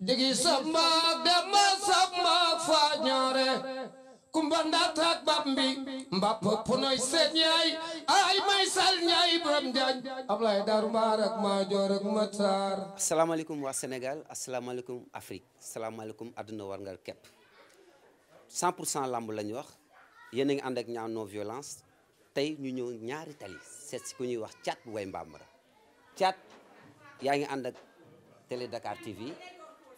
digi samba demba samba fañore kumbanda tak bambi mbap punoy sen yaay ay may sal ñaay bam jañ ablay daru barak ma jor ak matar. asalaamaaleykum waa Sénégal asalaamaaleykum Afrique asalaamaaleykum àdduna war nga képp 100% lamb la ñu wax yéen a ngi ànd ak Niang non violence tey ñu ñëw ñaari tali seet si ku ñuy wax Thiat bu Boy Bambara Thiat yaa ngi ànd ak Télé Dakar TV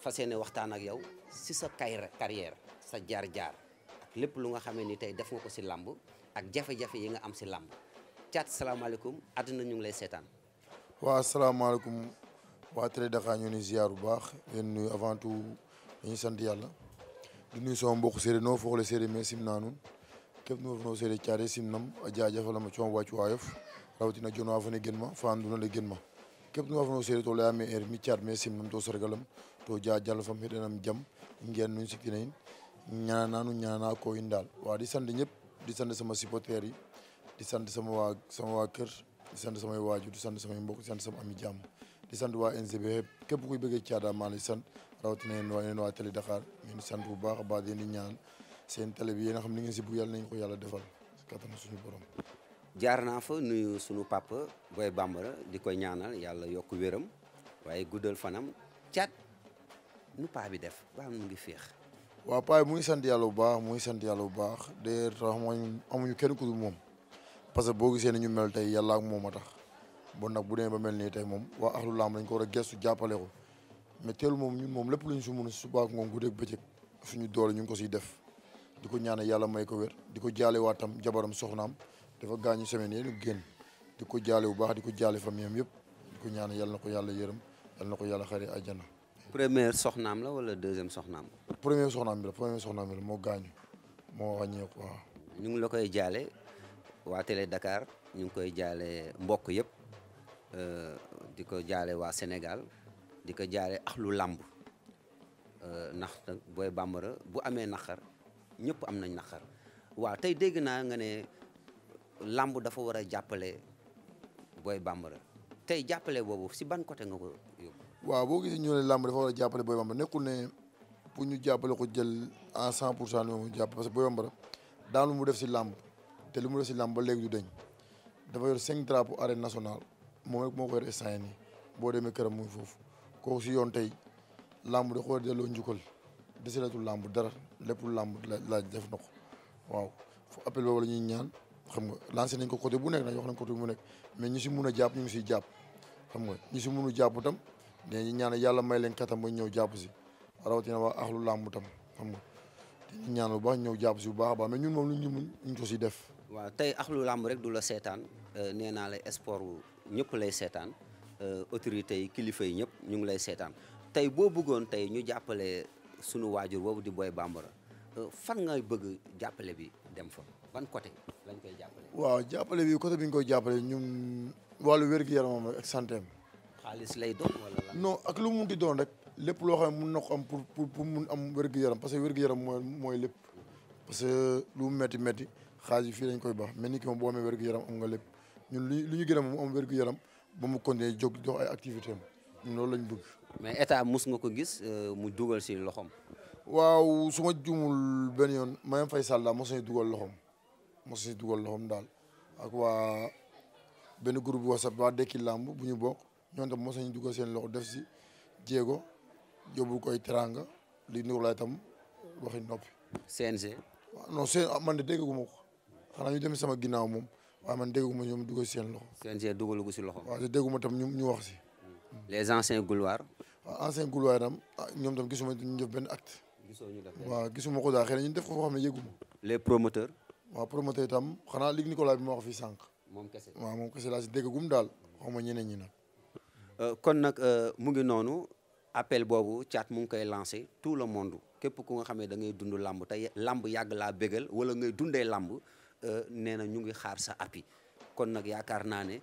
fas yéene waxtaan ak yow si sa carrière sa jaar-jaar ak lépp lu nga xamee ni tey def nga ko si lamb ak jafe-jafe yi nga am si lamb Thiat salaamaaleykum àdduna ñu ngi lay seetaan. waaw asalaamaaleykum waa Télé Dakar ñu ngi ziar bu baax yéen nuyu avant tout dañuy sant yàlla di nuyu sama mbokk séeréer noo foxle séeréer mais sim naa nun képp nu no séeréer caare sim nam a jaajëfalama coom wàccu waayof rawatina jon waa fane gen ma fa anduna le gen ma képp nu wafano séeréer to leyame heure mi caat mais sim nam to sargalam to jajal fam heɗanam jam ngeen nuñ sikkinayin ñaana ko in daal waaw di sant ñëpp di sant sama supporters yi di sant sama waa kër di sant samay waajur di sant samay mbokk di sant sama ami jàmm di sant waa NGB képp kuy bëggee caada maa lay sant rawatina yéen waa Télé Dakar ngeen di sant bu baax a baax yéen di ñaan seen télé bi yéen a xam ni ngeen si bu yàlla nañu ko yàlla defal si kattanu suñu borom. jaar naa fa nuyu sunu papa Boy Bambara di koy ñaanal yàlla yokk wéram waaye guddal fanam Thiat nu paa bi def ba mu ngi féex. waaw paa bi mu ngi sant yàlla bu baax mu ngi sant yàlla bu baax d'ailleurs tax amuñu kenn ku dul moom parce que boo gisee ni ñu mel tey yàlla ak moom a tax bon nag bu demee ba mel nii tey moom waa axlu lamb lañ ko war a gestu jàppale ko mais teelu moom ñun moom lépp lu ñu si mën a subaak moom guddeeg bëccëg suñu doole ñu ngi ko siy def di ko ñaanal yàlla may ko wér di ko jaale waatam jabaram soxnaam dafa gaañu semaine yi ñu génn di ko jaale bu baax di ko jaale famille am yëpp di ko ñaanal yàlla na ko yàlla yërëm yàlla na ko yàlla xare àjjana. première soxnaam la wala deuxième soxnaam. première soxnaam bi la moo gaañu moo wàññeeku waaw. ñu ngi la koy jaale waa Télé Dakar ñu ngi koy jaale mbokk yëpp di ko jaale waa Sénégal di ko jaale axlu làmb ndax nag Boy Bambara bu amee naqar ñëpp am nañ naqar waaw tey dégg naa nga ne làmb dafa war a jàppale Boy Bambara tey jàppale boobu si ban côté nga ko yóbbu. waaw boo gisee ñu ne làmb dafa war a jàppale Boy Bambara nekkul ne pour ñu jàppale ko jël en 100% moom mu jàpp parce que Boy Bambara daan lu mu def si làmb te lu mu def si làmb ba léegi du deñ dafa yor 5 drapeaux arène nationale moom rek moo ko yor instant nii boo demee këram muy foofu kooku si yoon tey làmb da ko war a delloo njukkal deselatul làmb dara lépp làmb la def na ko waaw fu appel boobu la ñuy ñaan xam nga lancé nañ ko côté bu nekk nag wax nañ côté bu nekk mais ñi si mun a jàpp ñu ngi siy jàpp xam nga ñi si munu jàpp tam dañuy ñaan yàlla may leen kattan ba ñëw jàpp si rawatina waa axlu làmb tam xam nga dañuy ñaan bu baax ñëw jàpp si bu baax a baax mais ñun moom lu ñu mun ñu ko si def. waaw tey axlu làmb rek du la seetaan nee naa la sport ñëpp lay seetaan autorités yi kilifa yi ñëpp ñu ngi lay seetaan tey boo bëggoon tey ñu jàppale sunu waajur boobu di Boy Bambara fan ngay bëgg jàppale bi dem fa ban côté lañ koy jàppale. waaw jàppale bi côté bi ñu koy jàppale ñun wàllu wér-gu-yaramam rek ak santeem. xaalis lay doon wala lan. non ak lu mu munti doon rek lépp loo xam ne mun na ko am pour mun am wér-gu-yaram parce que wér-gu-yaram mooy lépp parce que lu mu métti xaalis bi fii lañ koy baax mais nit ki moom boo amee wér-gu-yaram am nga lépp ñun lu ñu gën a moom am wér-gu-yaram ba mu continuer jóg dox ay activité am ñun loolu lañ bëgg. mais état mus nga ko gis mu dugal si loxoom. waaw su ma juumul benn yoon Mayam Faye Sall daal mos nañu dugal loxoom daal ak waa benn groupe WhatsApp waa Dekki Lamb bu ñu bokk ñoom tam mos nañu dugal seen loxo def si jéego yóbbul koy teranga li nu laay tam waxi noppi. CNG. waaw non man de dégguma ko xanaa ñu dem sama ginnaaw moom waaye man dégguma ñoom dugal seen loxo. CNG dugalu ko si loxoom. waaw te dégguma tam ñu wax si. les anciens gloires. waaw anciens gloires tam ñoom tam gisuma ñu def benn acte. gisoo ñu def waaw gisuma ko daal xëy na ñu def ko foo xam ne yëguma. les promoteurs. waaw promoteur itam xanaa Ligue Nicolas bi ma wax fii sànq. moom kese waaw moom kese laa si déggagum daal xaw ma ñeneen ñi nag. kon nag mu ngi noonu appel boobu Thiat mu ngi koy lancé tout le monde képp ku nga xam ne da ngay dund làmb te làmb yàgg laa bégal wala ngay dundee làmb nee na ñu ngi xaar sa appui kon nag yaakaar naa ne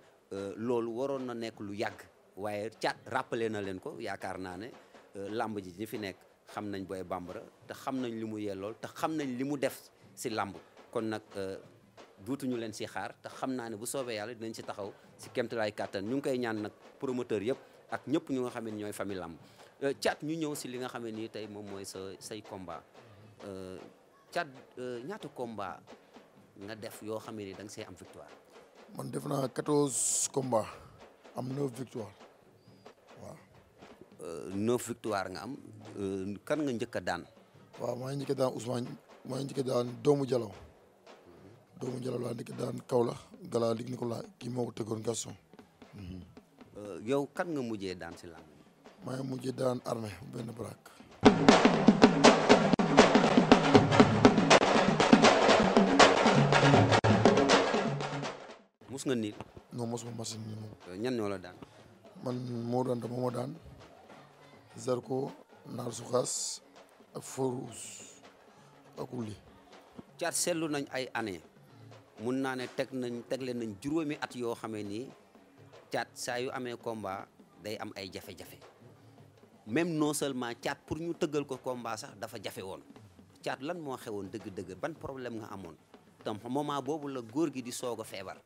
loolu waroon na nekk lu yàgg waaye Thiat rappelé na leen ko yaakaar naa ne làmb ji ñi fi nekk xam nañ Boy Bambara te xam nañ li mu yellool te xam nañ li mu def si làmb kon nag duutuñu leen si xaar te xam naa ne bu soobee yàlla dinañ si taxaw si kéemtalaay kàttan ñu ngi koy ñaan nag promoteur yëpp ak ñëpp ñu nga xam ne ñooy famille làmb Thiat ñu ñëw si li nga xam ne nii tey moom mooy say combat Thiat ñaata combat nga def yoo xam ne ni da nga see am victoire. man def naa 14 combats am 9 victoire waaw. 9 victoire nga am kan nga njëkk a daan. waaw maa ngi njëkk a daan Ousmane maa ngi njëkk a daan doomu Jalaw laa njëkk a daan Kaolack Gala Ligue Nicolas kii moo ko tëggoon Gaston. yow kan nga mujjee daan si làmb. maa ngi mujjee daan armée benn baraak. mus nga niil. non mosuma machine nii moom. ñan ñoo la daan. man moo daan moo ma daan Zarko Naar Suxaas ak Forous ak Wuli. Thiat seetlu nañ ay année mun naa ne tegle nañ juróomi at yoo xamee ni Thiat saa yu amee combat day am ay jafe-jafe même non seulement Thiat pour ñu tëggal ko combat sax dafa jafe woon Thiat lan moo xewoon dëgg-dëgg ban problème nga amoon tam moment boobu la góor gi di soog a feebar.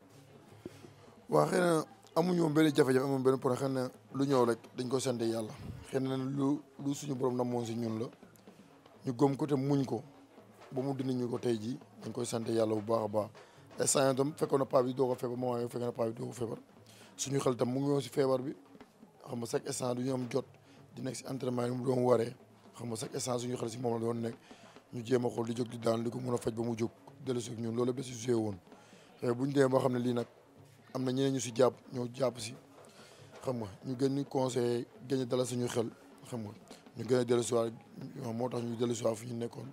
waaw xëy na amuñu woon benn jafe-jafe amuñu benn problème xëy na lu ñëw rek dañ ko sant yàlla xëy na lu suñu borom namoon si ñun la ñu gëm ko te muñ ko ba mu dindi ñu ko tey jii dañ koy sant yàlla bu baax a baax instant yii tam fekkoon na paa bi doo ko feebar moment yii fekkoon na paa bi doo ko feebar suñu xel tam mu ngi woon si feebar bi xam nga chaque instant du ñu am jot di nekk si entraînement yi mu doon waree xam nga chaque instant suñu xel si moom la doon nekk ñu jéem a xool di jóg di daan li ko mën a faj ba mu jóg dellu si ñun loolu da si joué woon bu ñu demee boo xam ne lii nag am na ñeneen ñu si jàpp ñoo jàpp si xam nga ñu gën ñu conseillé gën a dalal suñu xel xam nga ñu gën a dellu si waat moo tax ñu dellu si waat fu ñu nekkoon.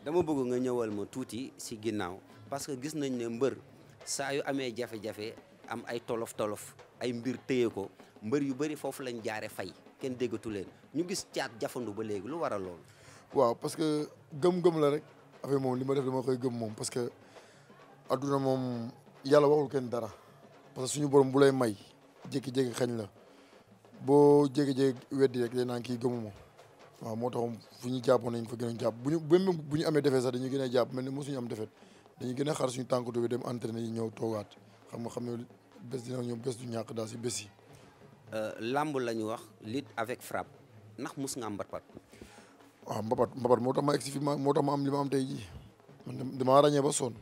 dama bëgg nga ñëwal ma tuuti si ginnaaw parce que gis nañ ne mbër saa yu amee jafe-jafe am ay tolof-tolof ay mbir téye ko mbër yu bëri foofu lañ jaare fay kenn déggatu leen ñu gis Thiat jafandu ba léegi lu waral loolu. waaw parce que gëm-gëm la rek affaire moom li ma def dama koy gëm moom parce que adduna moom yàlla waxul kenn dara parce que suñu borom bu lay may jékki-jékki xañ la boo jékki-jékki weddi rek day naan kii gëmuma waaw moo tax fu ñu jàppoon nañ fa gën a jàpp bu ñu amee defet sax dañuy gën a jàpp mel ni mosuñu am defet dañuy gën a xaar suñu tànk bi dem entraîné yi ñëw toogaat xam ne bés dina ñëw bés du ñàkk daal si bés yi. lamb la ñu wax lutte avec frappe ndax mus nga am mbapat. waaw mbapat moo tax ma egg si fi moo tax ma am li ma am tey jii man damaa ràññee ba sonn.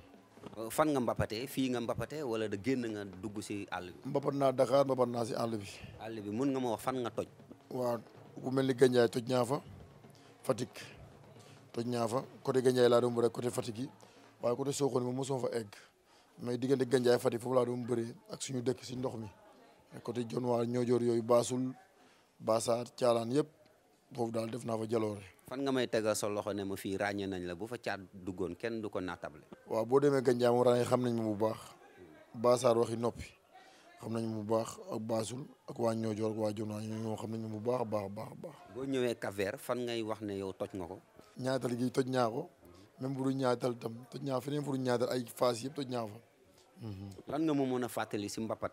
fan nga mbapatee fii nga mbapatee wala da génn nga dugg si àll bi. mbapat naa Dakar mbapat naa si àll bi. àll bi mun nga ma wax fan nga toj. waaw ku mel ni Gandiaye toj ñaa fa Fatick toj ñaa fa côté Gandiaye laa doon bëree côté Fatick yi waaye côté Sokone moom mosuma fa egg mais diggante Gandiaye Fatick foofu laa doon bëree ak suñu dëkk si ndox mi côté Jon waa Ñoojoor yooyu Baasul Baasaar Caalaan yëpp foofu daal def naa fa jaloore. fan nga may tegal sa loxo ne ma fii ràññee nañ la bu fa Thiat duggoon kenn du ko naatable. waaw boo demee Gandiaye moom ràññee xam nañ ma bu baax Baasaar waxi noppi xam nañ ma bu baax ak Baasul ak waa Ñoojoor ak waa Jon waa ñoo xam nañ ma bu baax a baax a baax. boo ñëwee Cap-Vert fan ngay wax ne yow toj nga ko. ñaatal gi toj ñaa ko même bu dul ñaatal tam toj ñaa feneen fu dul ñaatal ay phase yëpp toj ñaa fa. lan nga ma mën a fàttali si mbapat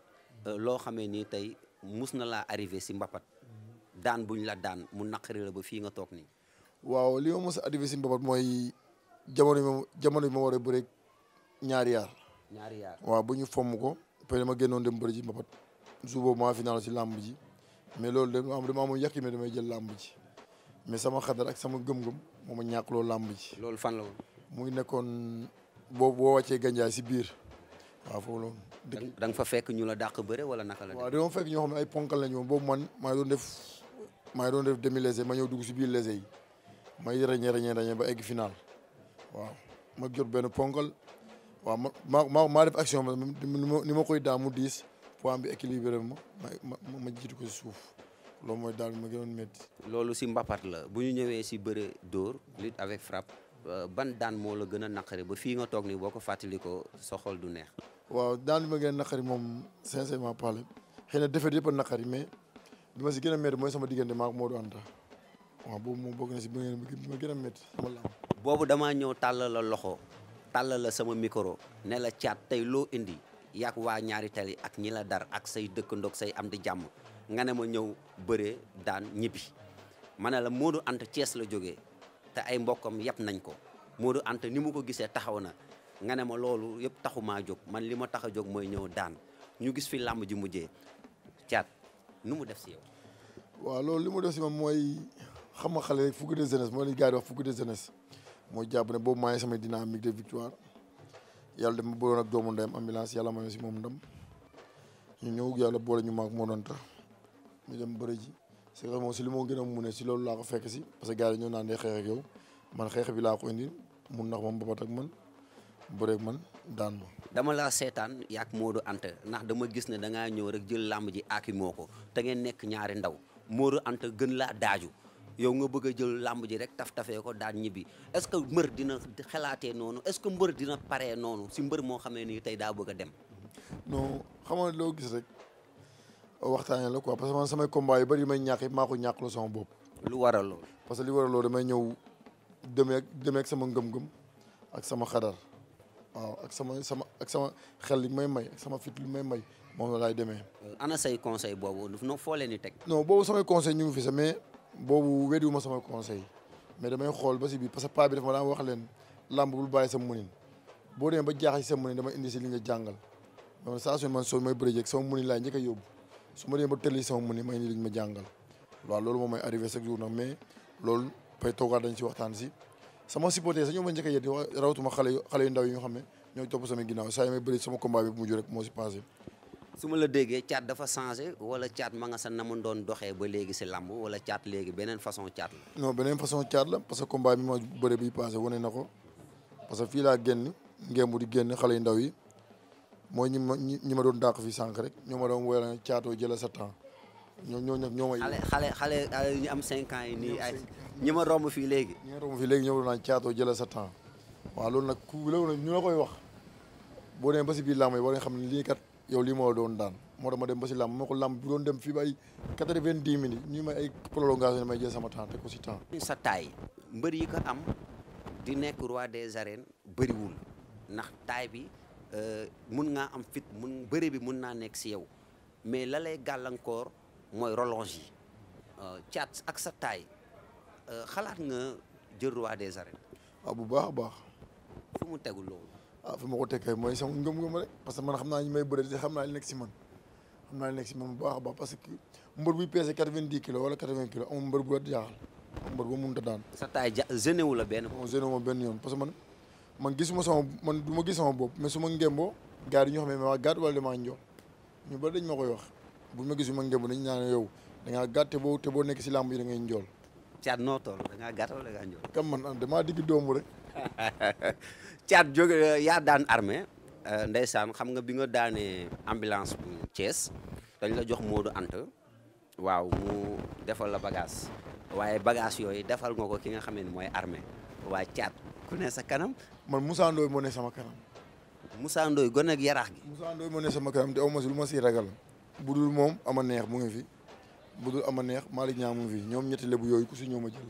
loo xamee ni tey mus na laa arrivé si mbapat daan buñ la daan mu naqari la ba fii nga toog nii. waaw li ma mos a arrivé si mbapat mooy jamono bi ma war a bëre ñaari yaar. waaw bu ñu fomm ko peut ma génnoon dem bëri ci mbapat jour boobu maa final si làmb ji mais loolu dama amoon yàqi mais damay jël làmb ji mais sama xadar ak sama gëm-gëm moo ma ñàkk loolu làmb ji. loolu fan la woon. mu ngi nekkoon boo wàccee Gandiaye si biir waaw foofu loolu. da nga fa fekk ñu la dàq bëre wala naka la. waaw dama fekk ñoo xam ne ay ponkal lañu woon boobu man maa ngi doon def demi léger ma ñëw dugg si biir léger yi may reñee ba egg final waaw ma jot benn ponkal waaw maa def action ba ni ma koy daan mu diis poids bi équilibré ma jiitu ko si suuf loolu mooy daal bi ma gënoon métti. loolu si mbapat la bu ñu ñëwee si bëre dóor lutte avec frappe ban daan moo la gën a naqari ba fii nga toog nii boo ko fàttali ko sa xol du neex. waaw daan bi ma gën a naqari moom sincèrement parlé xëy na defet yëpp a naqari mais bi ma si gën a métti mooy sama diggante maak Modou Anta waaw boobu moom bokk na si bi ma gën a métti sama lamb. boobu damaa ñëw tàllal la loxo tàllal la sama micro ne la Thiat tey loo indi yàgg waa ñaari tali ak ñi la dar ak say dëkkandoog say am di jàmm nga ne ma ñëw bëree daan ñibbi ma ne la Modou Anta Thiès la jógee te ay mbokkam yëpp nañ ko Modou Anta ni mu ko gisee taxaw na nga ne ma loolu yëpp taxumaa jóg man li ma tax a jóg mooy ñëw daan ñu gis fi làmb ji mujjee Thiat nu mu def si yow. waaw loolu li ma def si moom mooy xam nga xale fougue de jeunesse mooy li gars yi wax fougue de jeunesse mooy jàpp ne boobu maa ngi samay dynamique de victoire yàlla dama bëroon ak doomu ndeyam ambulance yàlla may si moom ndam ñu ñëw yàlla boole ñu maag moo doon tax ñu dem bëri ji c'est que moom si li moo gën a mu ne si loolu laa ko fekk si parce que gars yi ñoo naan day xeex ak yow man xeex bi laa ko indi mun nax moom babat ak man bëreeg man daan ma. dama la seetaan yaak Modou Anta ndax dama gis ne da ngaa ñëw rek jël làmb ji aaki moo ko te ngeen nekk ñaari ndaw Modou Anta gën laa daaju yow nga bëgg a jël làmb ji rek taf-tafee ko daan ñibbi est-ce que mbër dina xalaatee noonu est-ce que mbër dina paree noonu si mbër moo xamee ni tey daa bëgg a dem. non xam nga loo gis rek waxtaanee la quoi parce que man samay combat yu bëri yi may ñàkk yëpp maa ko ñàkkloo sama bopp. lu waral loolu. parce que li waral loolu damay ñëw demee ak sama ngëm-ngëm ak sama xadar waaw ak sama xel li may may ak sama fit li may may moom la laay demee. ana say conseil boobu no foo leen di teg. non boobu samay conseil ñu ngi fi sax mais boobu weddiwuma samay conseil mais damay xool ba si biir parce que paa bi dafa ma daan wax leen làmb bul bàyyi sa mënin boo demee ba jaaxal si sa mënin dama indi si li nga jàngal man saa su man soo may bëri jeeg sama mënin laay njëkk a yóbbu su ma demee ba tëlli sama mënin may indi li ñu ma jàngal waaw loolu moom may arrivé chaque jour nag mais loolu pay toogaat dañ si waxtaan si sama supporter sax ñoo ma njëkk a yeddi rawatuma xale yu ndaw yi nga xam ne ñoo topp sama ginnaaw saa yi may bëri sama combat bi bu mujj rek moo si passé. su ma la déggee caat dafa changé wala caat ma nga sa na mu doon doxee ba léegi si làmb wala caat léegi beneen façon caat la. non beneen façon caat la parce que combat bi ma bëre bi passé wane na ko parce que fii laa génn ngembu di génn xale yu ndaw yi mooy ñi ma doon dàq fii sànq rek ñoo ma doon woyal caatoo jëla sa temps ñoo ma. xale ñu am 5 ans yi nii ay ñi ma romb fii léegi. ñi ma romb fii léegi ñoo ma doon naan caatoo jëla sa temps waaw loolu nag loolu nag ñu la koy wax boo demee ba si biir làmb yi war nga xam ne lii kat yow lii moo doon daan moo tax ma dem ba si làmb ma ko làmb bu doon dem fii ba ay 90 minutes ñu may ay prolongation may jël sama temps te ko si temps. sa taay mbër yi ko am di nekk roi des arènes bëriwul ndax taay bi mun ngaa am fit bëri bi mun naa nekk si yow mais la lay gàllankoor mooy relonge yi caat ak sa taay xalaat nga jël roi des arènes. waaw bu baax a baax. fu mu tegul loolu. fi ma ko tekkee mooy sama ngëm-ngëm rek parce que man xam naa ñu may bëri te xam naa li nekk si man bu baax a baax parce que mbër buy peese 90 kilos wala 80 kilos amul mbër bu la jaaxal mbër bu mënut a daan. sa taay gêné wu la benn. gêné wu ma benn yoon parce que man gisuma man du ma gis sama bopp mais su ma ngémboo gars yi ñu xam ne ma gàtt wala damaa njool ñu bëri dañ ma koy wax bu ma gisu ma ngémbo dañ naan yow da ngaa gàtt te boo nekk si làmb yi da ngay njool. caat noo toll da ngaa gàtt wala da ngaa njool. kam man damaa digg doomu rek. caat jóge yaa daan armée ndeysaan xam nga bi nga daanee ambulance bu Thiès dañ la jox Modou Anta waaw mu defal la bagage waaye bagage yooyu defal nga ko ki nga xam ne mooy armée waaye caat ku ne sa kanam. man Moussa Ndoye moo ne sama kanam. Moussa Ndoye gone ak yaraax gi. Moussa Ndoye moo ne sama kanam te aw ma si lu ma siy ragal budul moom ama neex mu ngi fi budul ama neex Malick Niang mu ngi fi ñoom ñetti lébu yooyu ku si ñëw ma jël.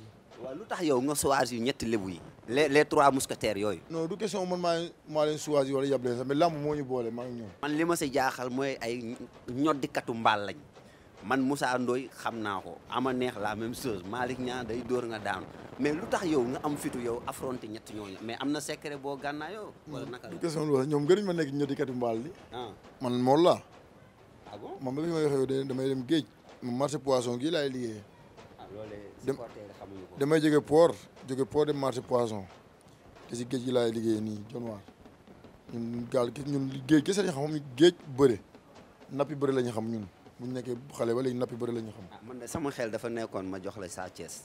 waaw lu tax yow nga choisir ñetti lébu yi. les 3 mousquetaires yooyu. non du question man maa leen choisir wala yab leen sax mais lamb moo ñu boole maa ngi ñoom. man li ma si jaaxal mooy ay ñoddikatu mbaal lañ man Moussa Ndoye xam naa ko ama neex la même chose Malick Niang day dóor nga daanu mais lu tax yow nga am fitu yow affronté ñetti ñooñu mais am na secret boo gànnaayoo. wala naka la du question loolu ñoom gënuñ ma nekk ñoddikatu mbaal li ah man mool laa. ah bon man ba fi may waxee yow damay dem géej marché poisson gii laay liggéeyee. damay jóge port dem marché poisson te si géej gi laay liggéeyee nii jonwaar ñun géej kese lañu xam géej bëre nappi bëre la ñu xam ñun bu ñu nekkee xale ba léegi nappi bëre la ñu xam. man de sama xel dafa nekkoon ma jox la Sa Thiès.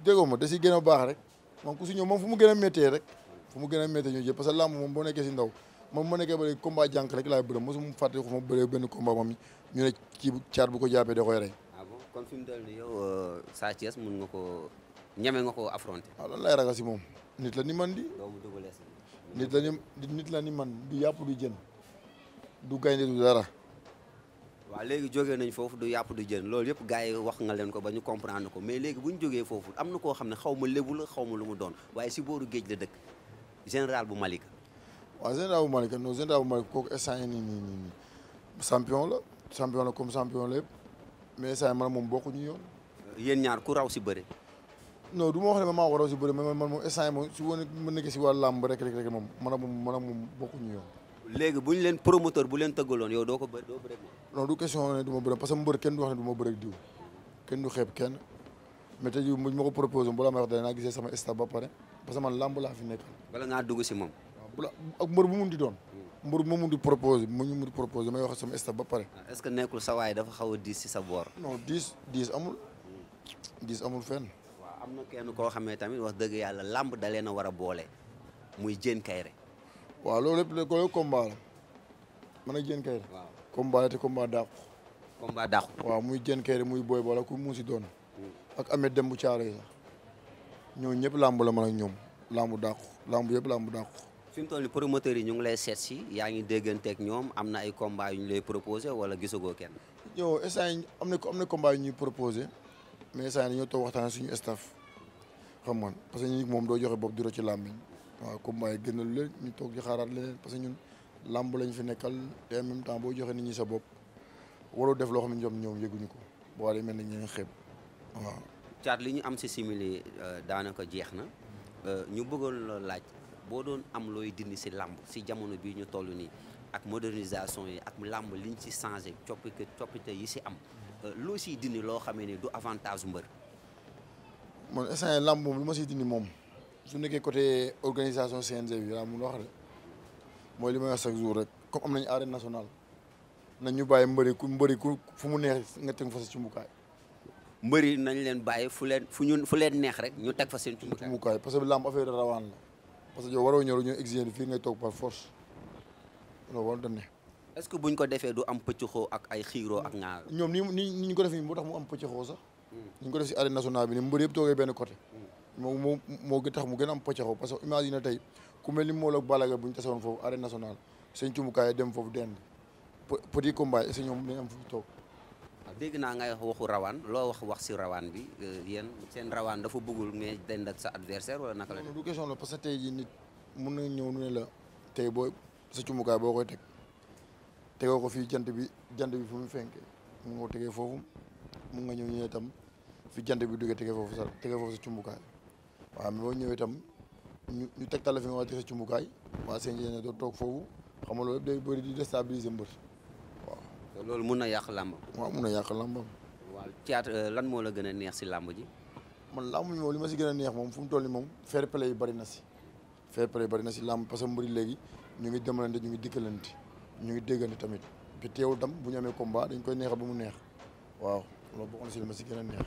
déggoo ma da si gën a baax rek moom ku si ñëw moom fu mu gën a méttee rek fu mu gën a méttee ñu jël parce que làmb moom boo nekkee si ndaw moom ma nekkee ba léegi combat jànk rek laay bëre mosuma fàtte ko ma bëree benn combat moom ñu ne kii caat bu ko jàppee da koy rey. ah bon kon fi mu toll nii yow Sa Thiès mun nga ko ñeme nga koo affronté. waaw lan lay ragal si moom nit la ni man di. doomu Double Less nit la ni man du yàpp du jën du gaynde du dara. waaw léegi jógee nañ foofu du yàpp du jën loolu yëpp gars yi wax nga leen ko ba ñu comprendre ko mais léegi bu ñu jógee foofu am na koo xam ne xaw ma lébu la xaw ma lu mu doon waaye si booru géej la dëkk général bu Malika. waaw général bu Malika non général bu Malika kooku instant yii nii champion la comme champion la yëpp mais instant yii man moom bokkuñu yoon. yéen ñaar ku raw si bëre. non du ma wax ne maa ko raw si bëre mais man moom instant yii moom su woon mën na si wàllu làmb rek moom man ak moom bokkuñu yoon. léegi bu ñu leen promoteur bu leen tëggaloon yow doo bëre moom. non du question ne du ma bëre parce que mbër kenn du wax ne du ma bëre diw kenn du xeeb kenn mais tey jii buñ ma ko proposé bu la may wax danaa gisee sama staff ba pare parce que man lamb laa fi nekkal. bala ngaa dugg si moom. waaw bu la ak mbër bu mun di doon. mbër bu ma mun di proposé may wax sama staff ba pare. est-ce que nekkul sa waay dafa xaw a diis si sa boor. non diis amul fenn. waaw am na kenn koo xamee tamit wax dëgg yàlla lamb da leen a war a boole muy Diène Kaïré. waaw loolu lépp loolu combat la man ak Diène Kaïré. waaw combat la te combat dàqu. waaw muy Diène Kaïré muy Boy Balla ku mu si doon. ak Ahmed Dem bu Caaro yi sax ñoo ñëpp lamb la man ak ñoom lamb yëpp lamb dàqu. fi mu toll nii promoteurs yi ñu ngi lay seet si yaa ngi dégganteeg ñoom am na ay combat yu ñu lay proposé wala gisagoo kenn. yow instant yi am na combat yu ñuy proposé mais instant yi dañoo toog waxtaan suñu staff xam nga parce que ñun moom doo joxe bopp duro ci làmb waaw combat yi gënal leen ñu toog di xaaraat leneen parce que ñun làmb lañ fi nekkal te en même temps boo joxe nit ñi sa bopp waroo def loo xam ne ñoom yëguñu ko boo day mel ne ñu xeeb waaw. Thiat li ñu am si simili daanaka jeex na ñu bëggoon la laaj boo doon am looy dindi si làmb si jamono bii ñu toll nii ak modernisation yi ak làmb liñ ci changé coppite yi si am loo siy dindi loo xamee ne du avantage mbër. man instant yii làmb moom lu ma siy dindi moom su nekkee côté organisation CNG bi yaa mun wax de mooy li may wax chaque jour rek comme am nañu arène nationale nañ ñu bàyyi mbëri ku fu mu neex nga teg fa sa cumbukaay. mbëri nañ leen bàyyi fu leen neex rek ñu teg fa seen cumbukaay parce que làmb affaire rawaan la parce que yow waroo ñëw ñu exiger fii ngay toog par force loolu war na ne. est-ce que buñ ko defee du am pëccxoo ak ay xiiroo ak ñaar. ñoom ni ñu ko def nii moo tax mu am pëccxoo sax. ñu ko def si arène nationale bi ni mbër yëpp toogee benn côté. moo tax mu gën a am pëccxoo parce que imagine tey ku mel ni Modou ak Balla Gaye bu ñu tasewoon foofu arène nationale seen cumbukaay dem foofu dend petit combat est-ce que ñoom dañ am fu toog. dégg naa ngay waxu rawaan loo wax si rawaan bi yéen seen rawaan dafa bëggul ngay dend ak sa adversaire wala naka la. du question la parce que tey jii nit mun na ñëw nu ne la tey boo sa cumukaay boo koy tegoo ko fii jant bi fu mu fenkee mun nga ko tegee foofu mun nga ñëw ñëwee itam fi jant bi duggee tegee foofu sa cumbukaay waaw mais boo ñëwee itam ñu tegtal la fi nga war a teg sa cumbukaay waa seen jigéen doo toog foofu xam nga loolu yëpp day bëri di déstabiliser mbër. loolu mun na yàq làmb. waaw mun na yàq làmbam. waaw Thiat lan moo la gën a neex si làmb ji. man làmb ji moom li ma si gën a neex moom fu mu toll nii moom fair play yi bëri na si làmb parce que mbëri léegi ñu ngi demalante ñu ngi dikkalante ñu ngi déggante tamit te teewul tam bu ñu amee combat dañ koy neexal ba mu neex waaw loolu bokk na si li ma si gën a neex.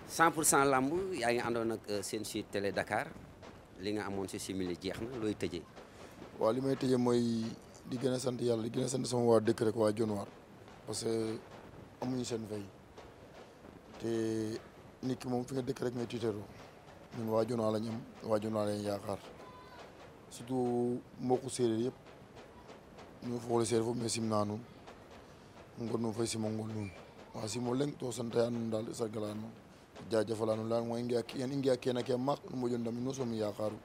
100% làmb yaa ngi àndoon ak seen site Télé Dakar li nga amoon si simili jeex na looy tëjee. waaw li may tëjee mooy di gën a sant yàlla di gën a sant sama waa dëkk rek waa Dionewar parce que amuñu seen fay te nit ki moom fi nga dëkk rek ngay tiitaroo ñun waa Dionewar lañ am waa Dionewar lañ yaakaar surtout mbokku séeréer yëpp ñu foole séeréer foofu mais simna nuun ngon nuun fay simo ngol nuun wa simo leng to santaya nuun daal sargala nuun jaajëfala nuun daal mooy yen i ngi'a keen ke maak nu moƴo ndam no soom yaakaaru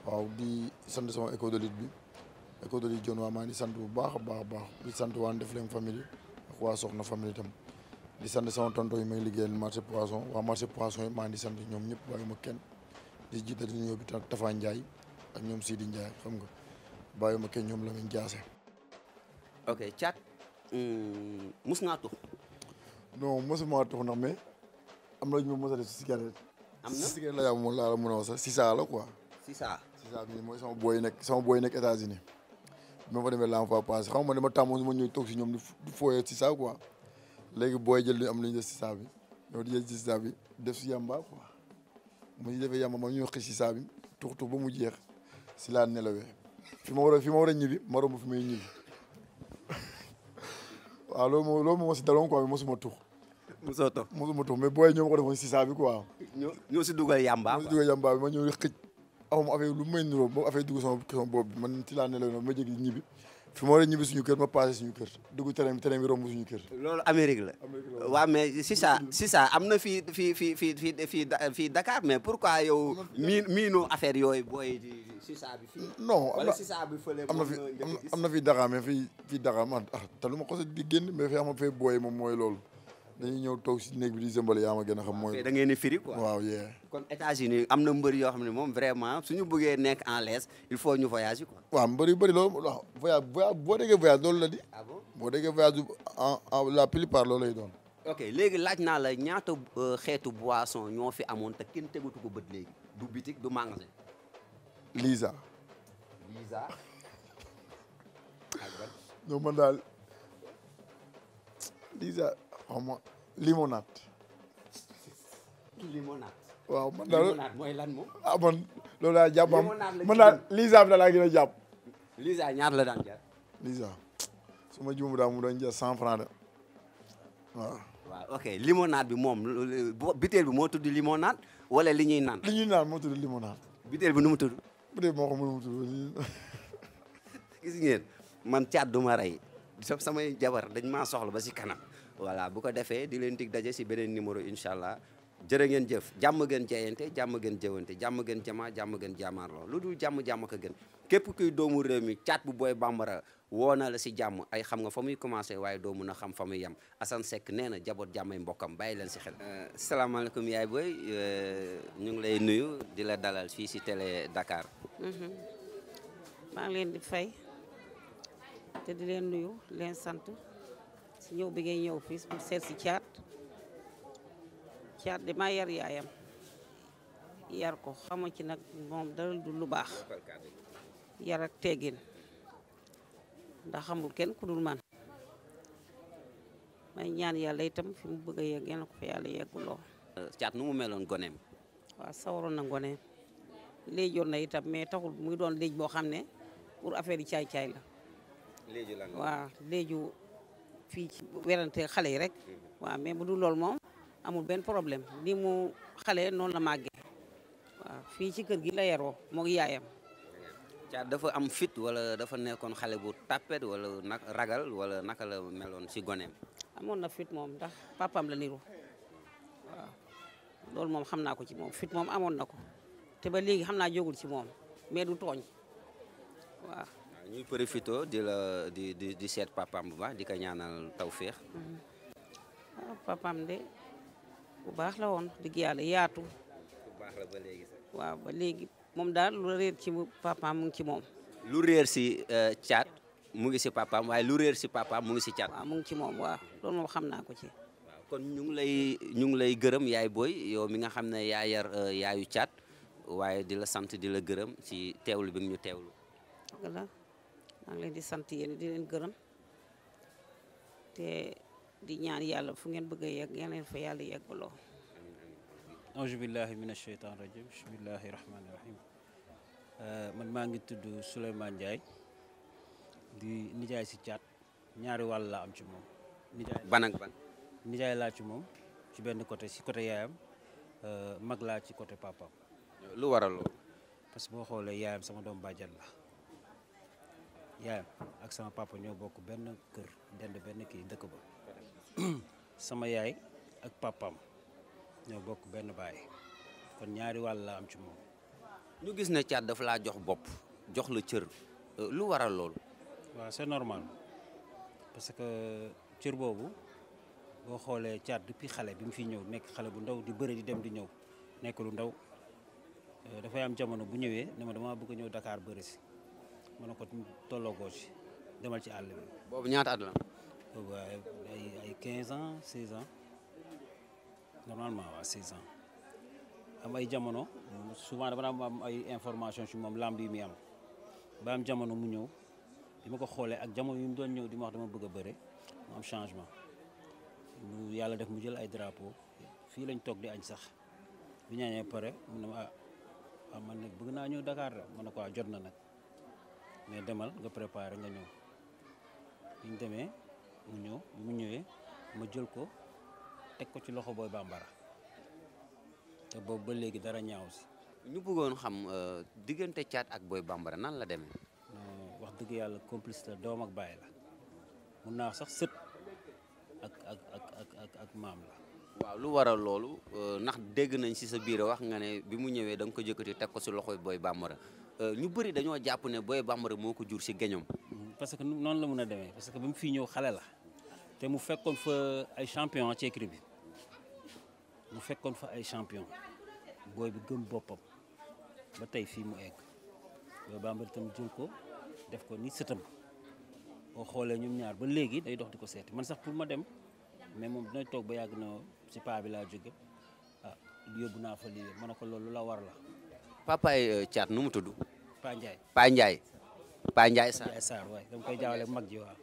waaw di sant sama école de lutte bi école de lutte Dionewar maa ngi di sant bu baax a baax di sant waa Ndefleng famille ak waa Soxna famille itam di sant sama tonton yi may liggéeyal marché poisson waa marché poisson yi maa ngi di sant ñoom ñëpp bàyyi ma kenn di jiital di ñëw bi Tafa Ndiaye ak ñoom Sidi Ndiaye xam nga bàyyi ma kenn ñoom la ñu jaase. ok Thiat mus ngaa tux. non mosuma tux ndax mais am na lu ñu mos a def si cigarette. am na si cigarette la moom laa la mën a wax sax Sisa la quoi. Sisa bi mooy sama booy nekk États-Unis bi ma fa demee la fois passé xam nga dama tàmmoon ma ñëw toog si ñoom di fooyee Sisa quoi léegi booy jël am lu ñu def Sisa bi ñoo di jël Sisa bi def si yamba quoi mu ñu defee yamba ma ñu xëy Sisa bi tux ba mu jeex si laa nelawee fi ma war a ñibbi ma romb fi may ñibbi waaw loolu moo si daloon quoi mosuma tux. mosoo tux mais booy ñoo ma ko defoon Sisa bi quoi. ñoo si dugal yamba. bi ma ñëw xëj aw ma affaire lu may niroo ba affaire dugg sama bopp bi man ci laa nelawee noonu ma jégi ñibbi fi ma war a ñibbi suñu kër ma passé suñu kër dugg terrain bi romb suñu kër. loolu Amérique la. waaw mais Sisa am na fii Dakar mais pourquoi yow. miinoo affaire yooyu booy di Sisa bi fii. non wala Sisa bi fële am na fii Dakar mais fii Dakar man te lu ma ko di génn mais fii am fee booy moom mooy loolu dañuy ñëw toog si néeg bi di zëmbale yaa ma gën a xam. mooy da ngeen di firi quoi. waaw yee. kon États-Unis am na mbër yoo xam ne moom vraiment suñu bëggee nekk en l'aise il faut ñu voyage quoi. waaw mbër yu bëri loolu voyage boo déggee voyage loolu la di. ah bon boo déggee voyage la plupart loolu lay doon. ok léegi laaj naa la ñaata xeetu boisson ñoo fi amoon te kenn tegatu ko bët léegi du bitik du magasin. Lisa. Lisa. ak ban. non man daal Lisa xaw ma limonade. limonade. waaw man daal limonade mooy lan moom. ah man loolu laa jàpp limonade la man daal Lisa bi da laa gën a jàpp. Lisa ñaata la daan jar. Lisa su ma juum daal mu doon jar 100 francs de waaw. waaw ok limonade bi moom butéel bi moo tudd limonade wala li ñuy naan. li ñuy naan moo tudd limonade. butéel bi nu mu tudd. butéel moo xam nu mu tudd. gis ngeen man caat du ma rey samay jabar dañ maa soxla ba si kanam voilà bu ko defee di leen dig daje si beneen numéro incha allah jërë ngeen jëf jàmm gën jeyante jàmm gën jëwante jàmm gën jamaa jàmm gën jaamaarloo lu dul jàmm ko gën képp kuy doomu réew mi caat bu Boy Bambara woo na la si jàmm ay xam nga fa muy commencé waaye doo mun a xam fa muy yem Assane Seck nee na jaboot jàmmay mbokkam bàyyi leen si xel. salaamaaleykum yaay booy ñu ngi lay nuyu di la dalal fii si télé Dakar. maa ngi leen di fay te di leen nuyu leen sant si ñëw bi ngay ñëw fii mu seet si caat de maa yar yaayam yar ko xama ci nag moom dara du lu baax yar ak teggin ndax xamul kenn ku dul man may ñaan yàlla itam fi mu bëgg a yegg yal na ko fa yàlla yegguloo. caat nu mu meloon goneem. waaw sawaroon na ngoneem léejoon na itam mais taxul muy doon léej boo xam ne pour affaire yi caay-caay la. léegi lan waaw léegi fii ci werante xale yi rek. waaw mais bu dul loolu moom amul benn problème ni mu xale noonu la màggee. waaw fii ci kër gi la yaroo moog yaayam. caat dafa am fit wala dafa nekkoon xale bu tàppet wala nag ragal wala naka la meloon si goneem. amoon na fit moom ndax papaam la niru waaw loolu moom xam naa ko ci moom fit moom amoon na ko te ba léegi xam naa jógul ci moom mais du tooñ waaw. ñuy profité di seet papaam bu baax di ko ñaanal tawféex. waaw papaam de bu baax la woon digg yàlla yaatu. bu baax la ba léegi sax. waaw ba léegi moom daal lu réer ci papaam mu ngi ci moom. lu réer si caat mu ngi si papaam waaye lu réer si papaam mu ngi si caat. waaw mu ngi ci moom waaw loolu moom xam naa ko ci. waaw kon ñu ngi lay gërëm yaay booy yow mi nga xam ne yaa yar yaayu caat waaye di la sant di la gërëm ci teewlu bi nga ñu teewlu. dëgg la maa ngi leen di sant yéen di leen gërëm te di ñaan yàlla fu ngeen bëgg a yegg ngeen leen fa yàlla yeggaloo. auzu billahi mina sheytaan rajim bismillahi rahmaani rahim man maa ngi tudd Souleymane Ndiaye di nijaay si caat ñaari wàll laa am ci moom. nijaay ban ak ban. nijaay laa ci moom ci benn côté si côté yaayam mag laa ci côté papaam. lu waral loolu. parce que boo xoolee yaayam sama doom bàjjan la yaayam ak sama papa ñoo bokk benn kër dend benn kii dëkk ba sama yaay ak papaam ñoo bokk benn baay kon ñaari wàll laa am ci moom. ñu gis ne caat dafa laa jox bopp jox la cër lu waral loolu. waaw c'est normal parce que cër boobu boo xoolee caat depuis xale bi mu fi ñëw nekk xale bu ndaw di bëre di dem di ñëw nekk lu ndaw dafay am jamono bu ñëwee ne ma dama bëgg a ñëw Dakar bëre si ma ne ko tolloogoo si demal ci àll bi. boobu ñaata at la. boobu ay 15 ans 16 ans normalement waaw 16 ans am ay jamono souvent dama am ay information ci moom lamb yi muy am ba am jamono mu ñëw bi ma ko xoolee ak jamono yi mu doon ñëw di ma wax dama bëgg a bëre mu am changement mu yàlla def mu jël ay drapeau fii lañ toog di añ sax bi ñaañee pare mu ne ma ah man nag bëgg naa ñëw Dakar de ma ne ko jot na nag mais demal nga préparé nga ñëw bi ñu demee mu ñëw bi mu ñëwee ma jël ko teg ko ci loxo Boy Bambara te boobu ba léegi dara ñaaw si. ñu bëggoon xam diggante caat ak Boy Bambara nan la demee. wax dëgg yàlla complice la doom ak baay la mun naa sax sët ak maam la. waaw lu waral loolu ndax dégg nañ ci sa biir wax nga ne bi mu ñëwee da nga ko jëkkati teg ko ci loxoy Boy Bambara ñu bëri dañoo jàpp ne Boy Bambara moo ko jur ci geñom. parce que noonu la mun a demee parce que bi mu fii ñëw xale la te mu fekkoon fa ay champion ci écurie bi mu fekkoon fa ay champion booy bi gëm boppam ba tey fii mu egg Boy Bambara itam jël ko def ko ni sëtam boo xoolee ñoom ñaar ba léegi day dox di ko seeti man sax pour ma dem mais moom dina toog ba yàgg na si paa bi laa jóge ah yóbbu naa fa lii ma ne ko loolu la war la. papaay Thiat nu mu tudd. Paa Ndiaye. Paa Ndiaye. Paa Ndiaye Sarr. Ndiaye Sarr waay dama koy jaawale mag ji waaw.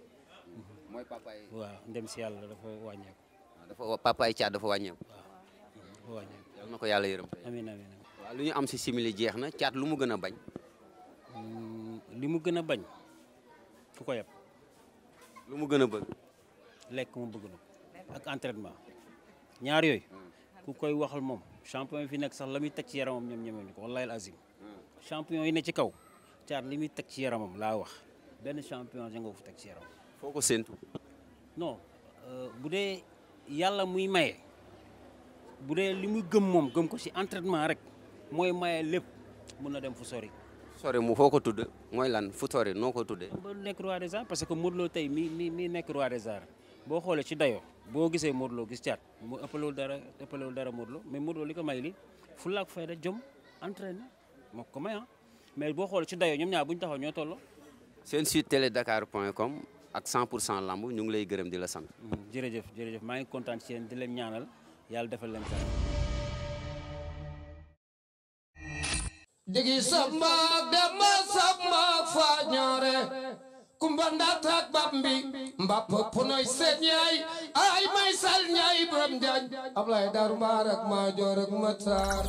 mooy papaay. waaw ndem si yàlla dafa wàññeeku. dafa papaay Thiat dafa wàññeeku. waaw dafa wàññeeku. yal na ko yàlla yërëm. amiin amiin. waaw lu ñu am si simili jeex na Thiat lu mu gën a bañ. li mu gën a bañ ku ko yeb. lu mu gën a bëgg. lekk mu bëgg na ak entraînement ñaar yooyu ku koy waxal moom champion yi fi nekk sax la muy teg ci yaramam ñoom ñemewuñu ko wallahi al azim champion yi ne ci kaw Thiat li muy teg ci yaramam laa wax benn champion ja nga ko teg ci yaramam. foo ko séntu. non bu dee yàlla muy maye bu dee li muy gëm moom gëm ko ci entraînement rek mooy maye lépp mun na dem fu sori. sori mu foo ko tudd mooy lan fu sori noo ko tuddee. ba nekk roi des arts parce que Modou Lo tey mi nekk roi des arts boo xoolee ci dayoo boo gisee Modou Lo gis Thiat mu ëppalewul dara Modou Lo mais Modou Lo li ko may li fulla ak fayda jom entraîné moo ko may ah mais boo xoolee ci dayoo ñoom ñaar bu ñu taxaw ñoo tolloo. seen site teledakar.com ak 100% lamb ñu ngi lay gërëm di la sant. jërëjëf maa ngi kontaan ci yéen di leen ñaanal yàlla defal leen dara. digi samba dema samba fañore kumbanda tak bambi mbap punoy sen yaay ay may sal ñaay Ibrahima Diagne Ablaye Darou Mbarak ma joor ak Matar